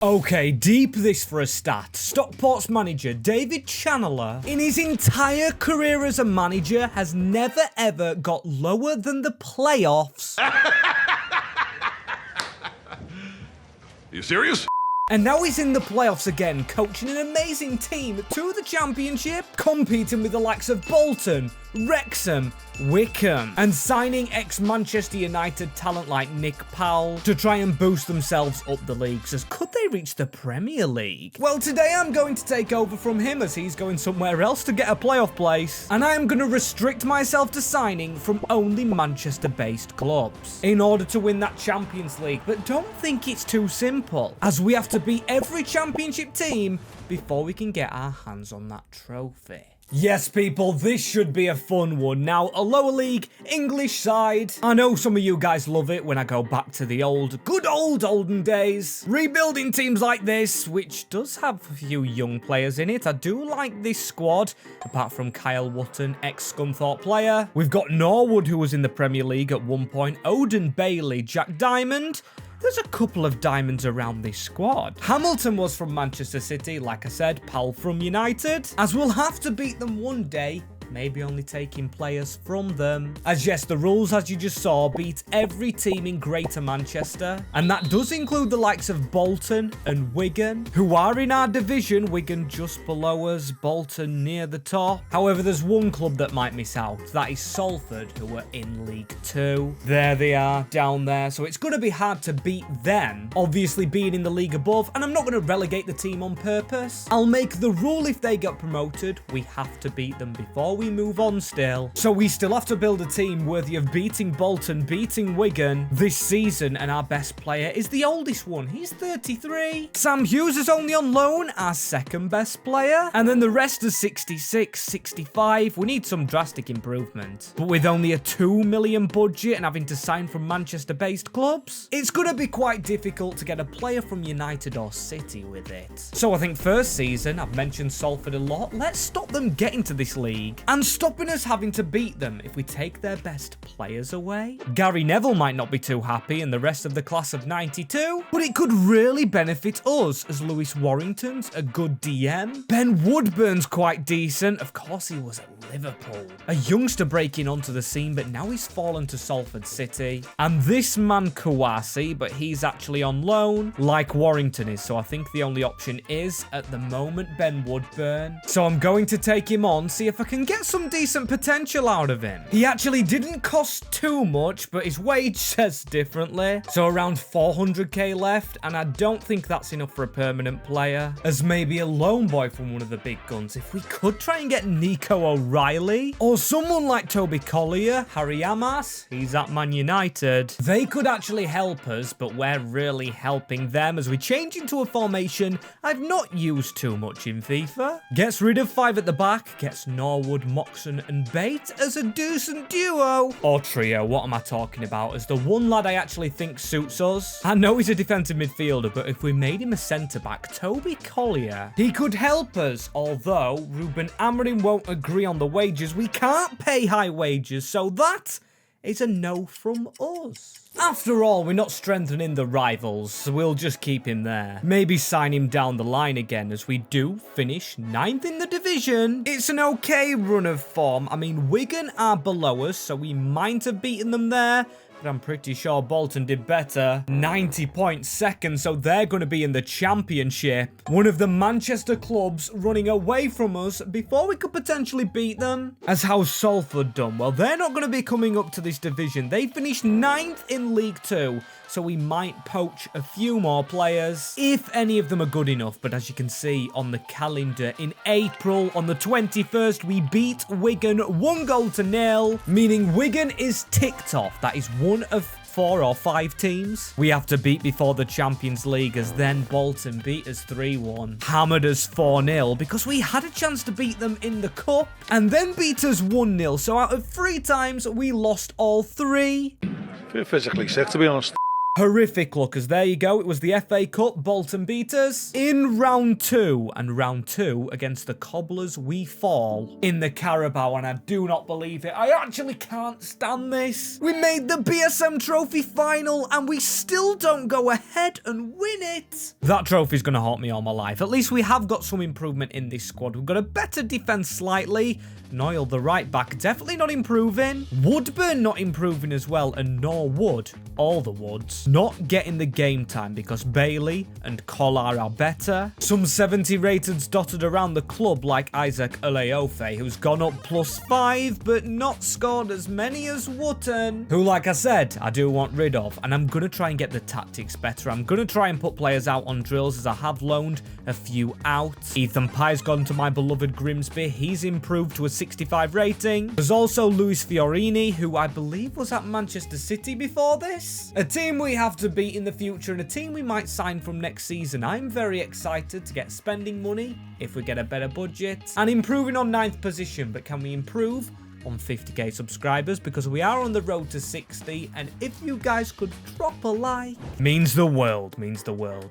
Okay, deep this for a stat. Stockport's manager, Dave Challinor, in his entire career as a manager, has never ever got lower than the playoffs. You serious? And now he's in the playoffs again, coaching an amazing team to the championship, competing with the likes of Bolton, Wrexham, Wycombe, and signing ex-Manchester United talent like Nick Powell to try and boost themselves up the leagues, as could they reach the Premier League? Well, today I'm going to take over from him as he's going somewhere else to get a playoff place, and I am going to restrict myself to signing from only Manchester-based clubs in order to win that Champions League. But don't think it's too simple, as we have to beat every championship team before we can get our hands on that trophy. Yes, people, this should be a fun one. Now, a lower league English side. I know some of you guys love it when I go back to the good old olden days. Rebuilding teams like this, which does have a few young players in it. I do like this squad, apart from Kyle Wotton, ex-Scunthorpe player. We've got Norwood, who was in the Premier League at one point. Odin Bailey, Jack Diamond. There's a couple of diamonds around this squad. Hamilton was from Manchester City, like I said, Powell from United. As we'll have to beat them one day, maybe only taking players from them. As yes, the rules, as you just saw, beat every team in Greater Manchester. And that does include the likes of Bolton and Wigan, who are in our division. Wigan just below us, Bolton near the top. However, there's one club that might miss out. That is Salford, who are in League 2. There they are, down there. So it's going to be hard to beat them, obviously being in the league above. And I'm not going to relegate the team on purpose. I'll make the rule if they get promoted, we have to beat them before we move on still. So we still have to build a team worthy of beating Bolton, beating Wigan this season, and our best player is the oldest one. He's 33. Sam Hughes is only on loan, our second best player, and then the rest are 66, 65. We need some drastic improvement. But with only a 2 million budget and having to sign from Manchester-based clubs, it's going to be quite difficult to get a player from United or City with it. So I think first season, I've mentioned Salford a lot, let's stop them getting to this league and stopping us having to beat them if we take their best players away. Gary Neville might not be too happy and the rest of the class of 92, but it could really benefit us, as Lewis Warrington's a good DM. Ben Woodburn's quite decent. Of course, he was at Liverpool. A youngster breaking onto the scene, but now he's fallen to Salford City. And this man Kouassi, but he's actually on loan, like Warrington is. So I think the only option is, at the moment, Ben Woodburn. So I'm going to take him on, see if I can get some decent potential out of him. He actually didn't cost too much, but his wage says differently. So around 400k left, and I don't think that's enough for a permanent player, as maybe a loan boy from one of the big guns. If we could try and get Nico O'Reilly, or someone like Toby Collier, Harry Amas, he's at Man United. They could actually help us, but we're really helping them as we change into a formation I've not used too much in FIFA. Gets rid of 5 at the back, gets Norwood, Moxon and Bate as a decent duo. Or trio, what am I talking about? As the one lad I actually think suits us. I know he's a defensive midfielder, but if we made him a centre-back, Toby Collier, he could help us. Although, Ruben Amorim won't agree on the wages. We can't pay high wages, so that is a no from us. After all, we're not strengthening the rivals, so we'll just keep him there. Maybe sign him down the line again, as we do finish 9th in the division. It's an okay run of form. I mean, Wigan are below us, so we might have beaten them there, but I'm pretty sure Bolton did better. 90 points second, so they're going to be in the championship. One of the Manchester clubs running away from us before we could potentially beat them. As how's Salford done? Well, they're not going to be coming up to this division. They finished 9th in League 2, so we might poach a few more players, if any of them are good enough. But as you can see on the calendar, in April, on the 21st, we beat Wigan 1-0, meaning Wigan is ticked off. That is one of 4 or 5 teams we have to beat before the Champions League, as then Bolton beat us 3-1, hammered us 4-0 because we had a chance to beat them in the cup, and then beat us 1-0. So out of 3 times, we lost all 3. I feel physically sick, to be honest. Horrific luck, as there you go. It was the FA Cup. Bolton beat us in round 2. And round 2 against the Cobblers, we fall in the Carabao. And I do not believe it. I actually can't stand this. We made the BSM Trophy final and we still don't go ahead and win it. That trophy's going to haunt me all my life. At least we have got some improvement in this squad. We've got a better defense slightly. Noyle, the right back, definitely not improving. Woodburn not improving as well, and Norwood, all the Woods, not getting the game time because Bailey and Collar are better. Some 70 rateds dotted around the club like Isaac Oleofe, who's gone up +5, but not scored as many as Wootton, who, like I said, I do want rid of, and I'm going to try and get the tactics better. I'm going to try and put players out on drills, as I have loaned a few out. Ethan Pye's gone to my beloved Grimsby. He's improved to a 65 rating. There's also Luis Fiorini, who I believe was at Manchester City before this. A team we have to beat in the future and a team we might sign from next season. I'm very excited to get spending money if we get a better budget. And improving on 9th position, but can we improve on 50k subscribers, because we are on the road to 60, and if you guys could drop a like, means the world,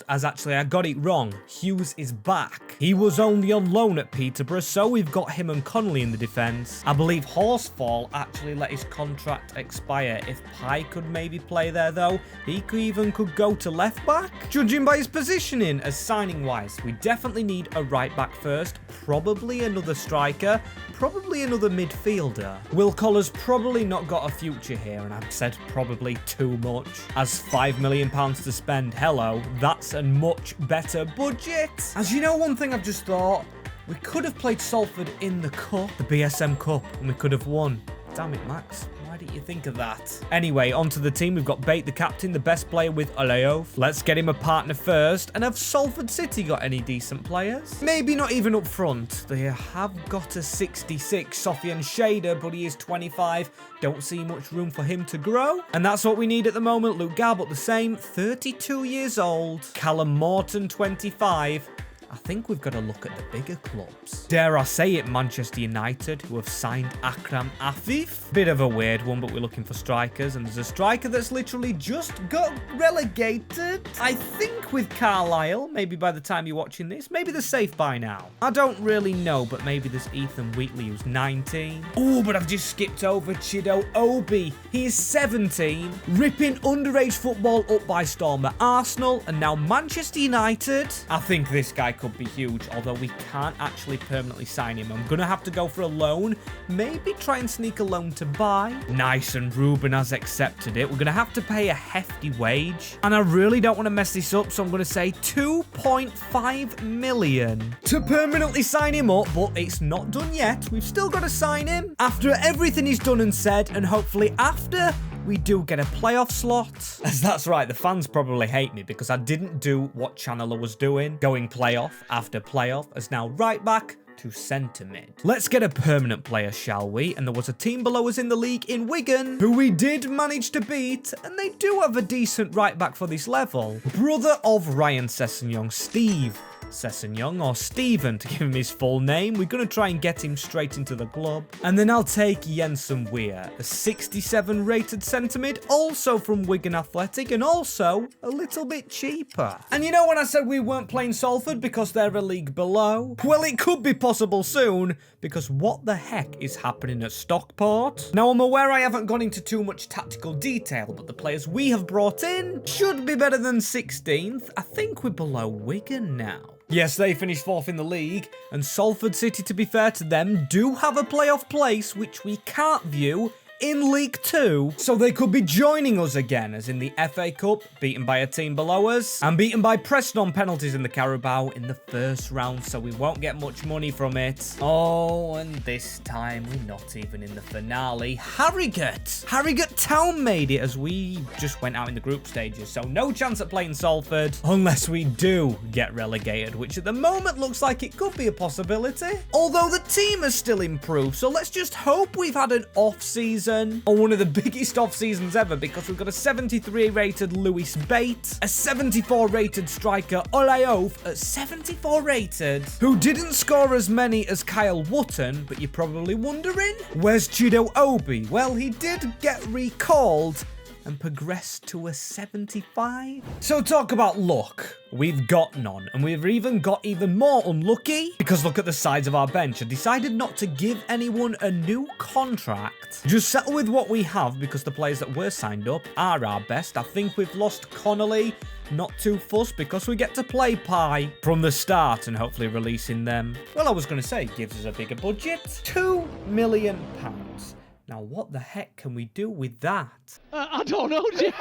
as actually I got it wrong. Hughes is back. He was only on loan at Peterborough, so we've got him and Connolly in the defence. I believe Horsfall actually let his contract expire. If Pye could maybe play there though, he could go to left back. Judging by his positioning as signing wise, we definitely need a right back first, probably another striker, probably another midfielder. Will Collar's probably not got a future here, and I've said probably too much, as £5 million to spend. Hello, that's a much better budget. As you know, one thing I've just thought, we could have played Salford in the cup, the BSM Cup, and we could have won. Damn it, Max. Why didn't you think of that? Anyway, onto the team. We've got Bate, the captain, the best player with Oleo. Let's get him a partner first. And have Salford City got any decent players? Maybe not even up front. They have got a 66, Sofian Shader, but he is 25. Don't see much room for him to grow. And that's what we need at the moment. Luke Garbutt the same, 32 years old. Callum Morton, 25. I think we've got to look at the bigger clubs. Dare I say it, Manchester United, who have signed Akram Afif. Bit of a weird one, but we're looking for strikers. And there's a striker that's literally just got relegated. I think with Carlisle, maybe by the time you're watching this, maybe they're safe by now. I don't really know, but maybe there's Ethan Wheatley, who's 19. Oh, but I've just skipped over Chido Obi. He is 17, ripping underage football up by storm at Arsenal, and now Manchester United. I think this guy could be huge, although we can't actually permanently sign him. I'm gonna have to go for a loan, maybe try and sneak a loan to buy. Nice, and Ruben has accepted it. We're gonna have to pay a hefty wage, and I really don't want to mess this up, so I'm gonna say 2.5 million to permanently sign him up, but it's not done yet. We've still got to sign him after everything he's done and said, and hopefully after we do get a playoff slot. As that's right, the fans probably hate me because I didn't do what Challinor was doing, going playoff after playoff, as now right back to centre mid. Let's get a permanent player, shall we? And there was a team below us in the league in Wigan, who we did manage to beat, and they do have a decent right back for this level. Brother of Ryan Sessegnon, Steve Sessegnon, or Stephen to give him his full name. We're going to try and get him straight into the club. And then I'll take Jensen Weir, a 67 rated centre mid, also from Wigan Athletic, and also a little bit cheaper. And you know when I said we weren't playing Salford because they're a league below? Well, it could be possible soon, because what the heck is happening at Stockport? Now, I'm aware I haven't gone into too much tactical detail, but the players we have brought in should be better than 16th. I think we're below Wigan now. Yes, they finished 4th in the league, and Salford City, to be fair to them, do have a playoff place, which we can't view in League 2, so they could be joining us again, as in the FA Cup, beaten by a team below us, and beaten by Preston on penalties in the Carabao in the first round, so we won't get much money from it. Oh, and this time we're not even in the finale. Harrogate Town made it, as we just went out in the group stages, so no chance at playing Salford, unless we do get relegated, which at the moment looks like it could be a possibility. Although the team has still improved, so let's just hope we've had an off-season, or one of the biggest off seasons ever, because we've got a 73 rated Louie Barry, a 74 rated striker Oleof at 74 rated, who didn't score as many as Kyle Wootton, but you're probably wondering, where's Chido Obi? Well, he did get recalled and progress to a 75. So talk about luck. We've got none, and we've even got even more unlucky because look at the size of our bench. I decided not to give anyone a new contract. Just settle with what we have because the players that were signed up are our best. I think we've lost Connolly. Not too fussed because we get to play Pie from the start and hopefully releasing them. Well, I was going to say, gives us a bigger budget. £2 million. Now, what the heck can we do with that? I don't know, Jim.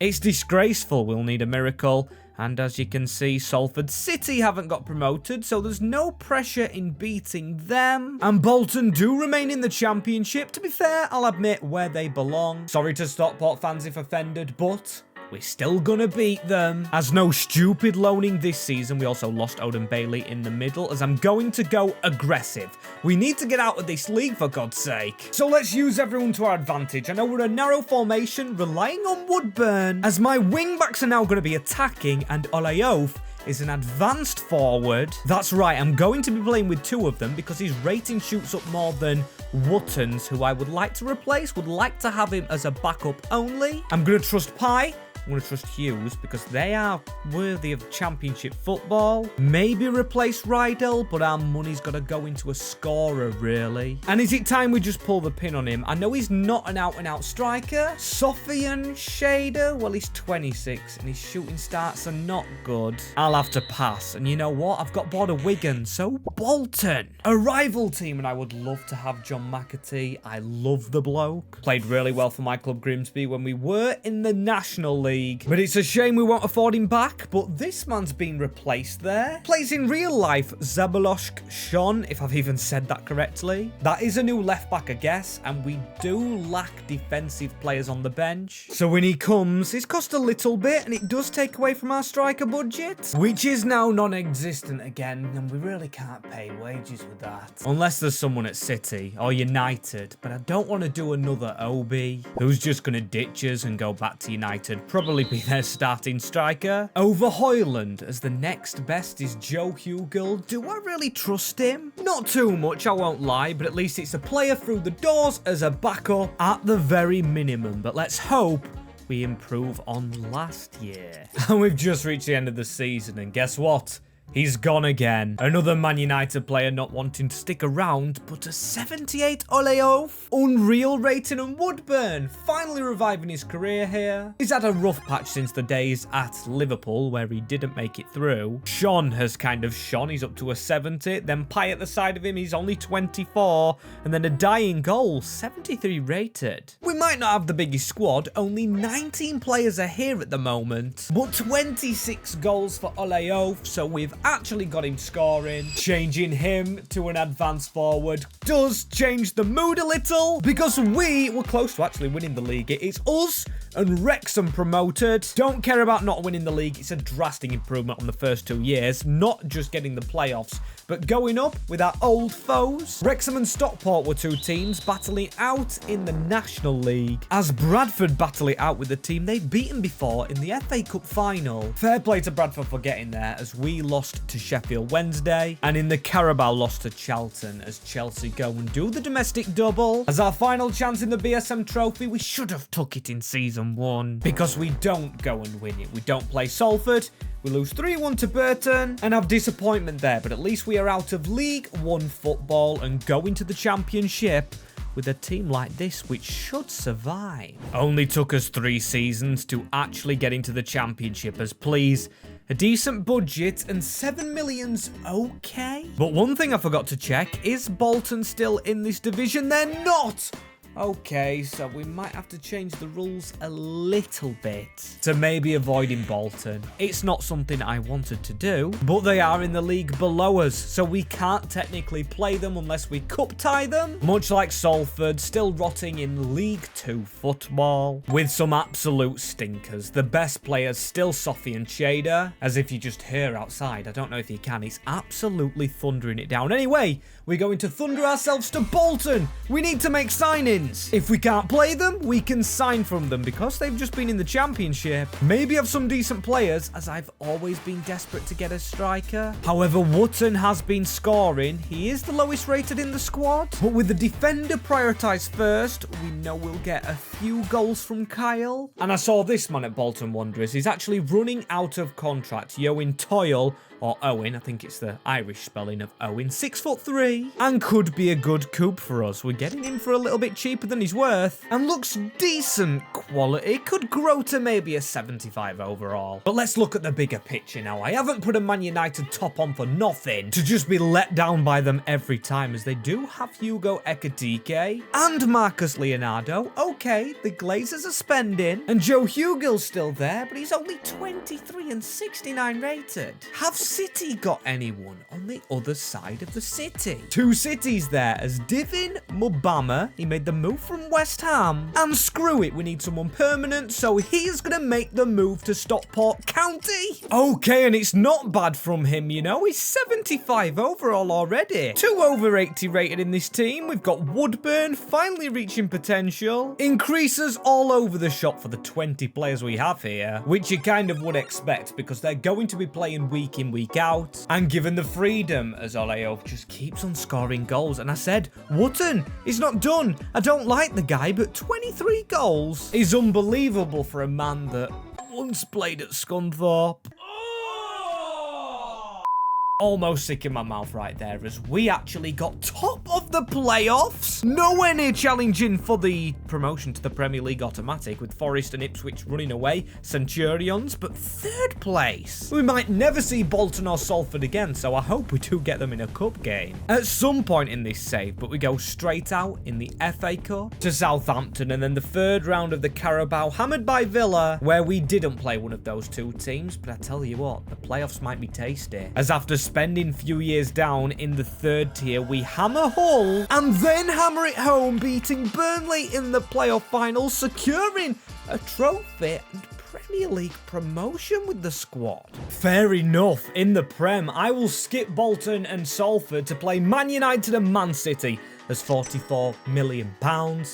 It's disgraceful. We'll need a miracle. And as you can see, Salford City haven't got promoted, so there's no pressure in beating them. And Bolton do remain in the Championship. To be fair, I'll admit where they belong. Sorry to Stockport fans if offended, but we're still gonna beat them. As no stupid loaning this season, we also lost Odin Bailey in the middle, as I'm going to go aggressive. We need to get out of this league, for God's sake. So let's use everyone to our advantage. I know we're a narrow formation, relying on Woodburn, as my wing-backs are now going to be attacking, and Olayof is an advanced forward. That's right, I'm going to be playing with two of them because his rating shoots up more than Wootton's, who I would like to replace, would like to have him as a backup only. I'm going to trust Pye. I'm going to trust Hughes because they are worthy of Championship football. Maybe replace Rydell, but our money's got to go into a scorer, really. And is it time we just pull the pin on him? I know he's not an out-and-out striker. Sofian Shader, well, he's 26 and his shooting stats are not good. I'll have to pass. And you know what? I've got bored of Wigan, so Bolton. A rival team, and I would love to have John McAtee. I love the bloke. Played really well for my club Grimsby when we were in the National League. But it's a shame we won't afford him back, but this man's been replaced there. Plays in real life, Zaboloshk Shon, if I've even said that correctly. That is a new left back, I guess, and we do lack defensive players on the bench. So when he comes, it's cost a little bit, and it does take away from our striker budget, which is now non-existent again, and we really can't pay wages with that. Unless there's someone at City or United, but I don't want to do another Obi, who's just going to ditch us and go back to United. Probably be their starting striker. Over Hoyland as the next best is Joe Hugel. Do I really trust him? Not too much, I won't lie, but at least it's a player through the doors as a backup at the very minimum. But let's hope we improve on last year. And we've just reached the end of the season, and guess what? He's gone again. Another Man United player not wanting to stick around, but a 78 Olayof. Unreal rating and Woodburn, finally reviving his career here. He's had a rough patch since the days at Liverpool where he didn't make it through. Sean has kind of shone, he's up to a 70. Then Pye at the side of him, he's only 24. And then a dying goal, 73 rated. We might not have the biggest squad, only 19 players are here at the moment. But 26 goals for Olayof, so we've actually got him scoring. Changing him to an advanced forward does change the mood a little because we were close to actually winning the league. It's us and Wrexham promoted. Don't care about not winning the league. It's a drastic improvement on the first 2 years, not just getting the playoffs, but going up with our old foes. Wrexham and Stockport were two teams battling out in the National League, as Bradford battle it out with the team they'd beaten before in the FA Cup final. Fair play to Bradford for getting there, as we lost to Sheffield Wednesday, and in the Carabao lost to Charlton, as Chelsea go and do the domestic double. As our final chance in the BSM trophy, we should have took it in season 1, because we don't go and win it. We don't play Salford, we lose 3-1 to Burton, and have disappointment there, but at least we are out of League 1 football and go into the Championship with a team like this, which should survive. Only took us 3 seasons to actually get into the Championship, as please, a decent budget and 7 million's okay. But one thing I forgot to check, is Bolton still in this division? They're not! Okay, so we might have to change the rules a little bit to maybe avoiding Bolton. It's not something I wanted to do, but they are in the league below us, so we can't technically play them unless we cup tie them. Much like Salford, still rotting in League 2 football, with some absolute stinkers. The best players still Sophie and Shader, as if you just hear outside. I don't know if you can, it's absolutely thundering it down. Anyway, we're going to thunder ourselves to Bolton. We need to make signings. points. If we can't play them, we can sign from them because they've just been in the championship. Maybe have some decent players, as I've always been desperate to get a striker. However, Wootton has been scoring. He is the lowest rated in the squad, but with the defender prioritised first, we know we'll get a few goals from Kyle. And I saw this man at Bolton Wanderers. He's actually running out of contract. Yoan Toyle, or Owen, I think it's the Irish spelling of Owen, 6'3", and could be a good coup for us. We're getting him for a little bit cheaper than he's worth, and looks decent quality. Could grow to maybe a 75 overall. But let's look at the bigger picture now. I haven't put a Man United top on for nothing, to just be let down by them every time, as they do have Hugo Ekitike and Marcus Leonardo. Okay, the Glazers are spending, and Joe Hugel's still there, but he's only 23 and 69 rated. Have City got anyone on the other side of the city? Two cities there, as Divin Mubama, he made the move from West Ham, and screw it, we need someone permanent, so he's gonna make the move to Stockport County. Okay, and it's not bad from him, you know, he's 75 overall already. 2 over 80 rated in this team. We've got Woodburn finally reaching potential. Increases all over the shop for the 20 players we have here, which you kind of would expect because they're going to be playing week in, week out, and given the freedom, as Oleo just keeps on scoring goals. And I said, Wootton, he's not done. I don't like the guy, but 23 goals is unbelievable for a man that once played at Scunthorpe. Almost sick in my mouth right there, as we actually got top of the playoffs. Nowhere near challenging for the promotion to the Premier League automatic, with Forest and Ipswich running away, Centurions, but 3rd place. We might never see Bolton or Salford again, so I hope we do get them in a cup game at some point in this save, but we go straight out in the FA Cup to Southampton, and then the 3rd round of the Carabao, hammered by Villa, where we didn't play one of those two teams, but I tell you what, the playoffs might be tasty, as after spending few years down in the 3rd tier, we hammer Hull and then hammer it home, beating Burnley in the playoff final, securing a trophy and Premier League promotion with the squad. Fair enough, in the Prem, I will skip Bolton and Salford to play Man United and Man City as £44 million.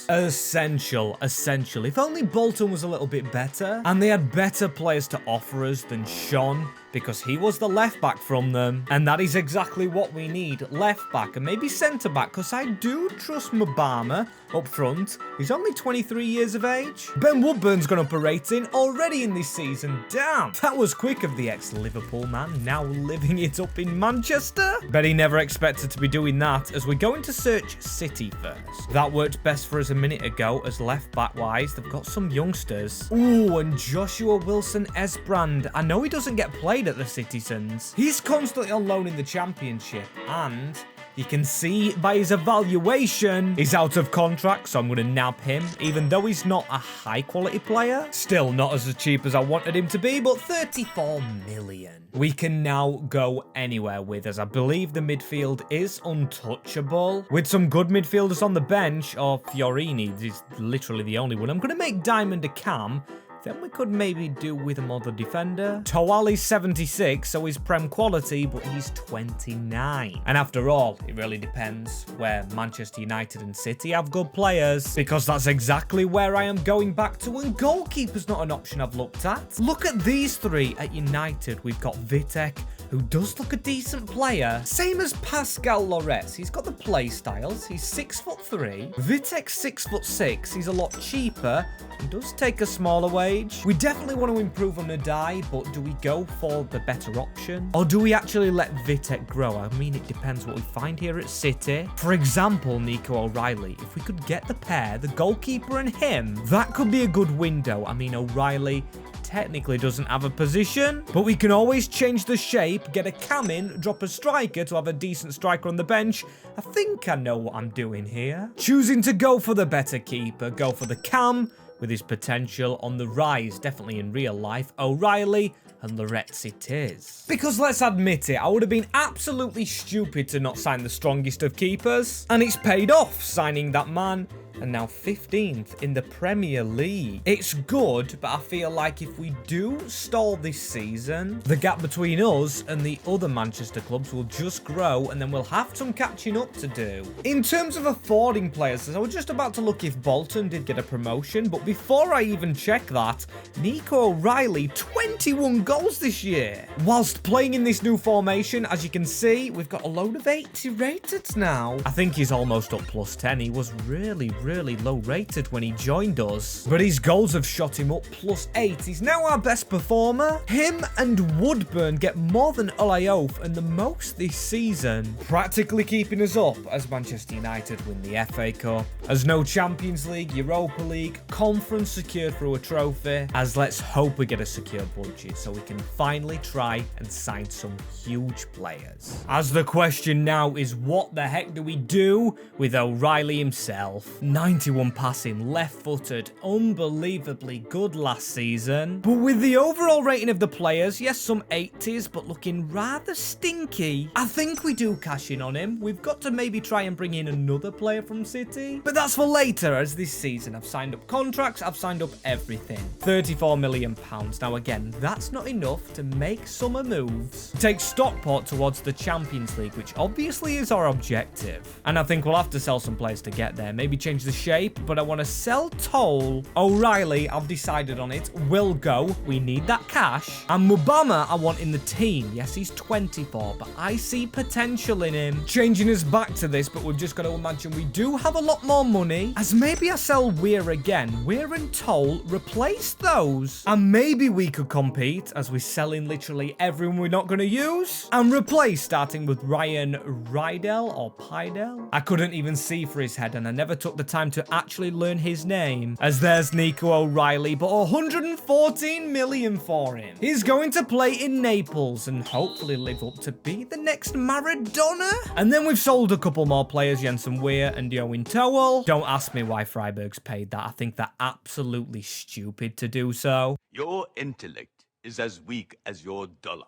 Essential. If only Bolton was a little bit better, and they had better players to offer us than Sean, because he was the left back from them, and that is exactly what we need. Left back and maybe centre back, because I do trust Mubama up front. He's only 23 years of age. Ben Woodburn's gone up a rating already in this season. Damn, that was quick of the ex-Liverpool man, now living it up in Manchester. Bet he never expected to be doing that, as we're going to search City first. That worked best for us a minute ago, as left back wise, they've got some youngsters. Ooh, and Joshua Wilson Esbrand. I know he doesn't get played at the Citizens. He's constantly on loan in the Championship, and you can see by his evaluation, he's out of contract, so I'm going to nab him, even though he's not a high-quality player. Still not as cheap as I wanted him to be, but 34 million. We can now go anywhere with, as I believe the midfield is untouchable. With some good midfielders on the bench, or Fiorini is literally the only one. I'm going to make Diamond a cam. Then we could maybe do with another defender. Towali's 76, so he's Prem quality, but he's 29. And after all, it really depends where Manchester United and City have good players, because that's exactly where I am going back to, and goalkeeper's not an option I've looked at. Look at these three at United. We've got Vitek, who does look a decent player. Same as Pascal Loretz. He's got the play styles. He's 6'3". Vitek's 6'6". He's a lot cheaper and does take a smaller wage. We definitely want to improve on Nadai, but do we go for the better option? Or do we actually let Vitek grow? I mean, it depends what we find here at City. For example, Nico O'Reilly. If we could get the pair, the goalkeeper and him, that could be a good window. I mean, O'Reilly technically doesn't have a position, but we can always change the shape, get a cam in, drop a striker to have a decent striker on the bench. I think I know what I'm doing here. Choosing to go for the better keeper, go for the cam with his potential on the rise, definitely in real life. O'Reilly and Loretz it is. Because let's admit it, I would have been absolutely stupid to not sign the strongest of keepers, and it's paid off signing that man and now 15th in the Premier League. It's good, but I feel like if we do stall this season, the gap between us and the other Manchester clubs will just grow, and then we'll have some catching up to do. In terms of affording players, I was just about to look if Bolton did get a promotion, but before I even check that, Nico O'Reilly, 21 goals this year. Whilst playing in this new formation, as you can see, we've got a load of 80 rated now. I think he's almost up plus 10. He was really low rated when he joined us, but his goals have shot him up plus 8. He's now our best performer. Him and Woodburn get more than Olayof and the most this season, practically keeping us up as Manchester United win the FA Cup. As no Champions League, Europa League, Conference secured through a trophy, as let's hope we get a secure budget so we can finally try and sign some huge players. As the question now is, what the heck do we do with O'Reilly himself? 91 passing, left-footed, unbelievably good last season. But with the overall rating of the players, yes, some 80s, but looking rather stinky, I think we do cash in on him. We've got to maybe try and bring in another player from City, but that's for later, as this season I've signed up contracts, I've signed up everything. £34 million. Now again, that's not enough to make summer moves. Take Stockport towards the Champions League, which obviously is our objective. And I think we'll have to sell some players to get there. Maybe change the shape, but I want to sell Toll. O'Reilly, I've decided on it, will go. We need that cash. And Mubama, I want in the team. Yes, he's 24, but I see potential in him. Changing us back to this, but we've just got to imagine we do have a lot more money, as maybe I sell Weir again. Weir and Toll, replace those. And maybe we could compete, as we're selling literally everyone we're not going to use, and replace, starting with Ryan Rydell or Pydell. I couldn't even see for his head, and I never took the time to actually learn his name, as there's Nico O'Reilly, but 114 million for him. He's going to play in Naples and hopefully live up to be the next Maradona. And then we've sold a couple more players, Jensen Weir and Yoin Towell. Don't ask me why Freiburg's paid that. I think they're absolutely stupid to do so. Your intellect is as weak as your dollar.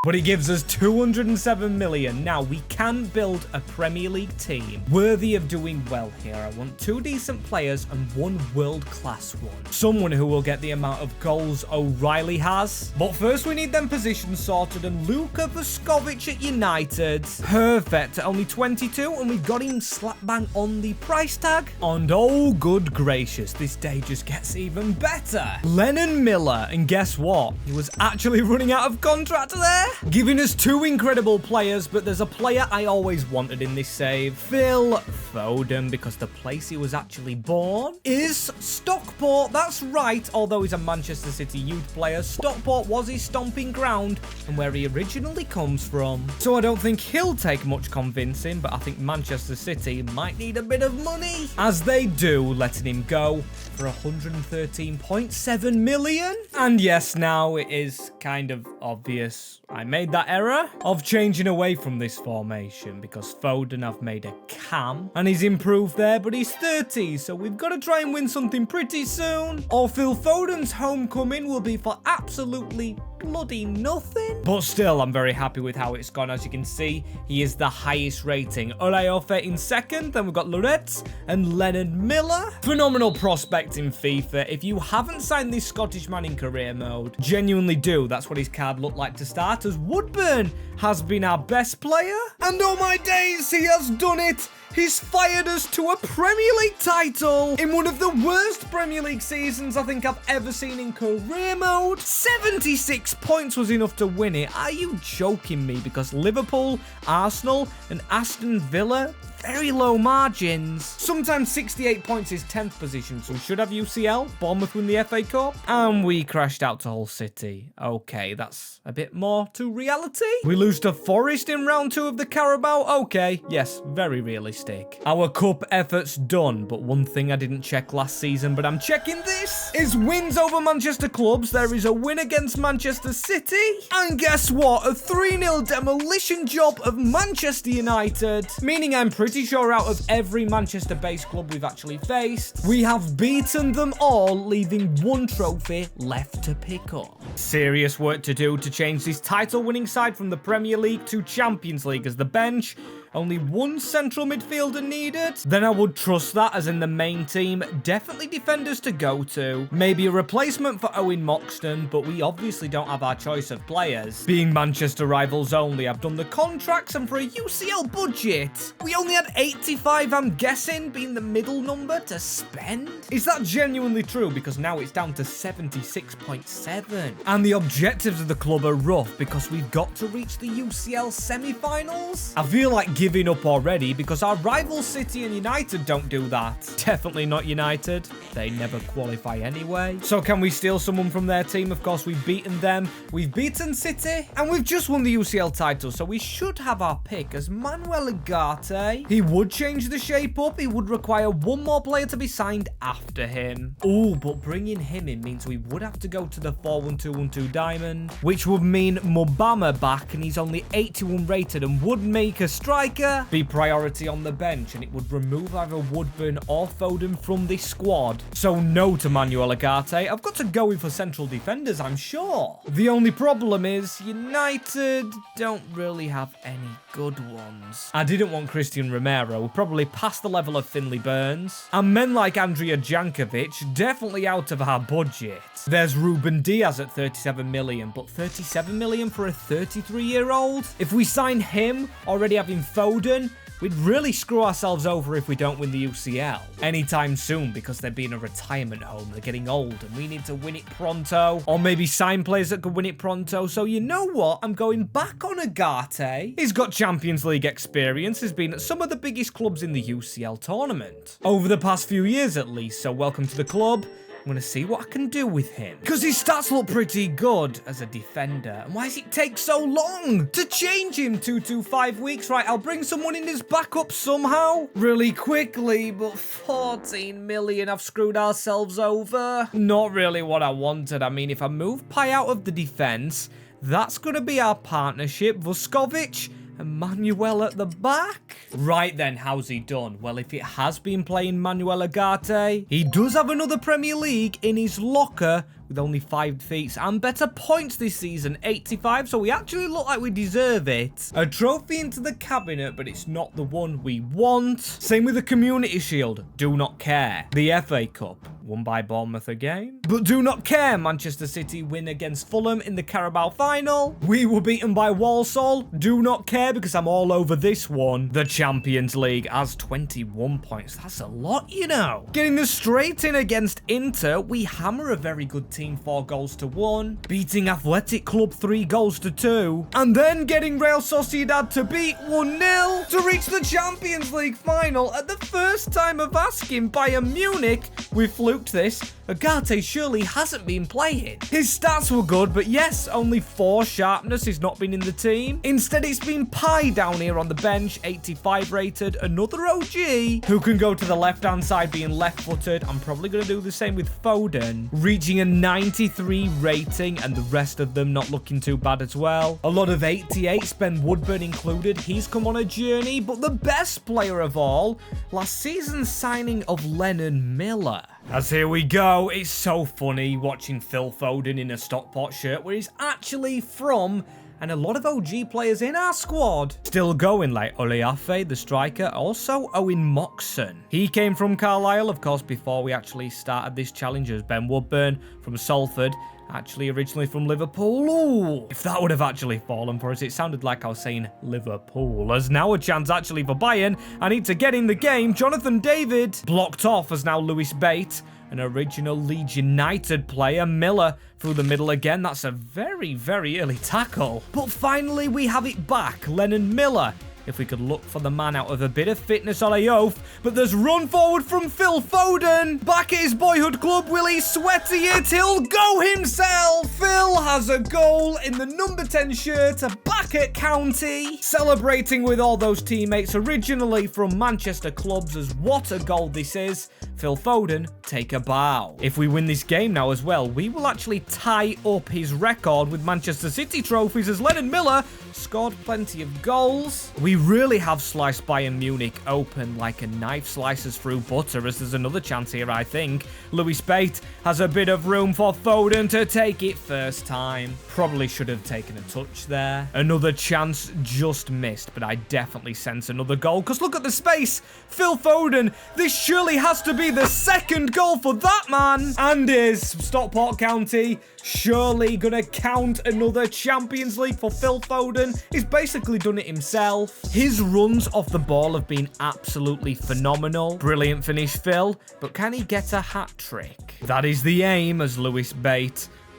But he gives us 207 million. Now, we can build a Premier League team worthy of doing well here. I want 2 decent players and 1 world-class one. Someone who will get the amount of goals O'Reilly has. But first, we need them positions sorted, and Luka Vuskovic at United. Perfect, at only 22, and we've got him slap bang on the price tag. And oh, good gracious, this day just gets even better. Lennon Miller, and guess what? He was actually running out of contract there. Giving us 2 incredible players, but there's a player I always wanted in this save. Phil Foden, because the place he was actually born is Stockport. That's right, although he's a Manchester City youth player, Stockport was his stomping ground and where he originally comes from. So I don't think he'll take much convincing, but I think Manchester City might need a bit of money. As they do, letting him go for 113.7 million. And yes, now it is kind of obvious I made that error of changing away from this formation, because Foden I've made a cam and he's improved there, but he's 30, so we've got to try and win something pretty soon, or Phil Foden's homecoming will be for absolutely bloody nothing. But still, I'm very happy with how it's gone. As you can see, he is the highest rating. Olayofe in second, then we've got Loretz and Lennon Miller. Phenomenal prospect in FIFA. If you haven't signed this Scottish man in career mode, genuinely do. That's what his card looked like to start, as Woodburn has been our best player. And oh my days, he has done it. He's fired us to a Premier League title in one of the worst Premier League seasons I think I've ever seen in career mode. 76 points was enough to win it. Are you joking me? Because Liverpool, Arsenal and Aston Villa, very low margins. Sometimes 68 points is 10th position, so we should have UCL. Bournemouth win the FA Cup. And we crashed out to Hull City. Okay, that's a bit more to reality. We lose to Forest in round 2 of the Carabao. Okay, yes, very realistic. Our cup effort's done, but one thing I didn't check last season, but I'm checking this, is wins over Manchester clubs. There is a win against Manchester City. And guess what? A 3-0 demolition job of Manchester United. Meaning I'm pretty sure out of every Manchester-based club we've actually faced, we have beaten them all, leaving 1 trophy left to pick up. Serious work to do to change this title-winning side from the Premier League to Champions League as the bench. Only one central midfielder needed. Then I would trust that as in the main team. Definitely defenders to go to. Maybe a replacement for Owen Moxton, but we obviously don't have our choice of players. Being Manchester rivals only, I've done the contracts, and for a UCL budget, we only had 85, I'm guessing, being the middle number to spend. Is that genuinely true? Because now it's down to 76.7. And the objectives of the club are rough because we've got to reach the UCL semi-finals. I feel like giving up already because our rivals City and United don't do that. Definitely not United. They never qualify anyway. So can we steal someone from their team? Of course, we've beaten them. We've beaten City. And we've just won the UCL title. So we should have our pick as Manuel Ugarte. He would change the shape up. He would require one more player to be signed after him. Oh, but bringing him in means we would have to go to the 4-1-2-1-2 diamond, which would mean Mubama back, and he's only 81 rated and would make a striker be priority on the bench, and it would remove either Woodburn or Foden from this squad. So no to Manuel Ugarte. I've got to go in for central defenders, I'm sure. The only problem is United don't really have any good ones. I didn't want Christian Romero, probably past the level of Finley Burns. And men like Andrija Jankovic, definitely out of our budget. There's Ruben Diaz at 37 million, but 37 million for a 33-year-old? If we sign him, already having Foden, we'd really screw ourselves over if we don't win the UCL anytime soon, because they're being a retirement home. They're getting old and we need to win it pronto, or maybe sign players that could win it pronto. So you know what? I'm going back on Ugarte. He's got Champions League experience. He's been at some of the biggest clubs in the UCL tournament over the past few years at least. So welcome to the club. I'm going to see what I can do with him, because his stats look pretty good as a defender. And why does it take so long to change him? 2 to 5 weeks, right? I'll bring someone in as backup somehow really quickly, but 14 million, I've screwed ourselves over. Not really what I wanted. I mean, if I move Pai out of the defense, that's going to be our partnership. Vuskovic and Manuel at the back. Right then, how's he done? Well, if it has been playing Manuel Ugarte, he does have another Premier League in his locker with only 5 defeats and better points this season, 85, so we actually look like we deserve it. A trophy into the cabinet, but it's not the one we want. Same with the Community Shield, do not care. The FA Cup, won by Bournemouth again, but do not care. Manchester City win against Fulham in the Carabao final. We were beaten by Walsall, do not care because I'm all over this one. The Champions League has 21 points, that's a lot, you know. Getting the straight in against Inter, we hammer a very good team 4-1, beating Athletic Club 3-2, and then getting Real Sociedad to beat 1-0 to reach the Champions League final at the first time of asking Bayern Munich. We fluked this. Ugarte surely hasn't been playing. His stats were good, but yes, only 4 sharpness. He's not been in the team. Instead, it's been Pai down here on the bench, 85 rated, another OG, who can go to the left-hand side being left-footed. I'm probably going to do the same with Foden, reaching a 93 rating, and the rest of them not looking too bad as well. A lot of 88s, Ben Woodburn included. He's come on a journey, but the best player of all, last season's signing of Lennon Miller. As here we go, it's so funny watching Phil Foden in a Stockport shirt where he's actually from, and a lot of OG players in our squad still going, like Oleafe, the striker, also Owen Moxon. He came from Carlisle, of course, before we actually started this challenge, as Ben Woodburn from Salford, actually originally from Liverpool. Ooh, if that would have actually fallen for us, it sounded like I was saying Liverpool. As now a chance actually for Bayern. I need to get in the game. Jonathan David blocked off as now Lewis Bate, an original Leeds United player. Miller through the middle again. That's a very, very early tackle. But finally we have it back. Lennon Miller. If we could look for the man out of a bit of fitness on a oath. But there's run forward from Phil Foden. Back at his boyhood club, will he sweaty it? He'll go himself. Phil has a goal in the number 10 shirt back at County. Celebrating with all those teammates originally from Manchester clubs, as what a goal this is. Phil Foden, take a bow. If we win this game now as well, we will actually tie up his record with Manchester City trophies, as Lennon Miller scored plenty of goals. We We really have sliced Bayern Munich open like a knife slices through butter, as there's another chance here, I think. Louie Barry has a bit of room for Foden to take it first time. Probably should have taken a touch there. Another chance just missed, but I definitely sense another goal, because look at the space. Phil Foden, this surely has to be the second goal for that man. And is Stockport County surely gonna count another Champions League for Phil Foden? He's basically done it himself. His runs off the ball have been absolutely phenomenal. Brilliant finish, Phil, but can he get a hat trick? That is the aim as Louie Barry.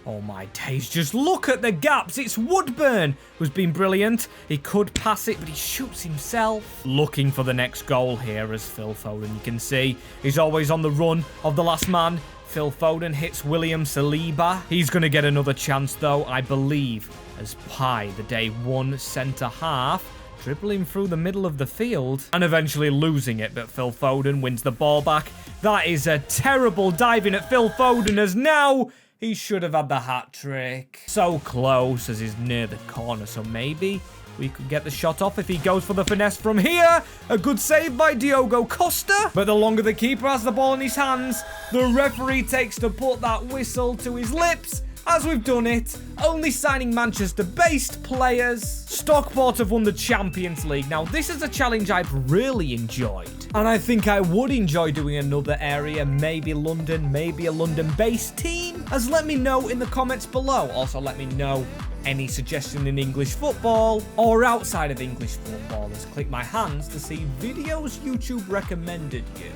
Oh my days, just look at the gaps. It's Woodburn who's been brilliant. He could pass it, but he shoots himself. Looking for the next goal here as Phil Foden. You can see he's always on the run of the last man. Phil Foden hits William Saliba. He's going to get another chance, though, I believe, as Pi, the day one centre-half, dribbling through the middle of the field and eventually losing it, but Phil Foden wins the ball back. That is a terrible diving at Phil Foden, as now he should have had the hat trick. So close as he's near the corner, so maybe we could get the shot off if he goes for the finesse from here. A good save by Diogo Costa. But the longer the keeper has the ball in his hands, the referee takes to put that whistle to his lips. As we've done it, only signing Manchester-based players. Stockport have won the Champions League. Now, this is a challenge I've really enjoyed. And I think I would enjoy doing another area, maybe London, maybe a London-based team. As let me know in the comments below. Also, let me know any suggestion in English football or outside of English football. As click my hands to see videos YouTube recommended you.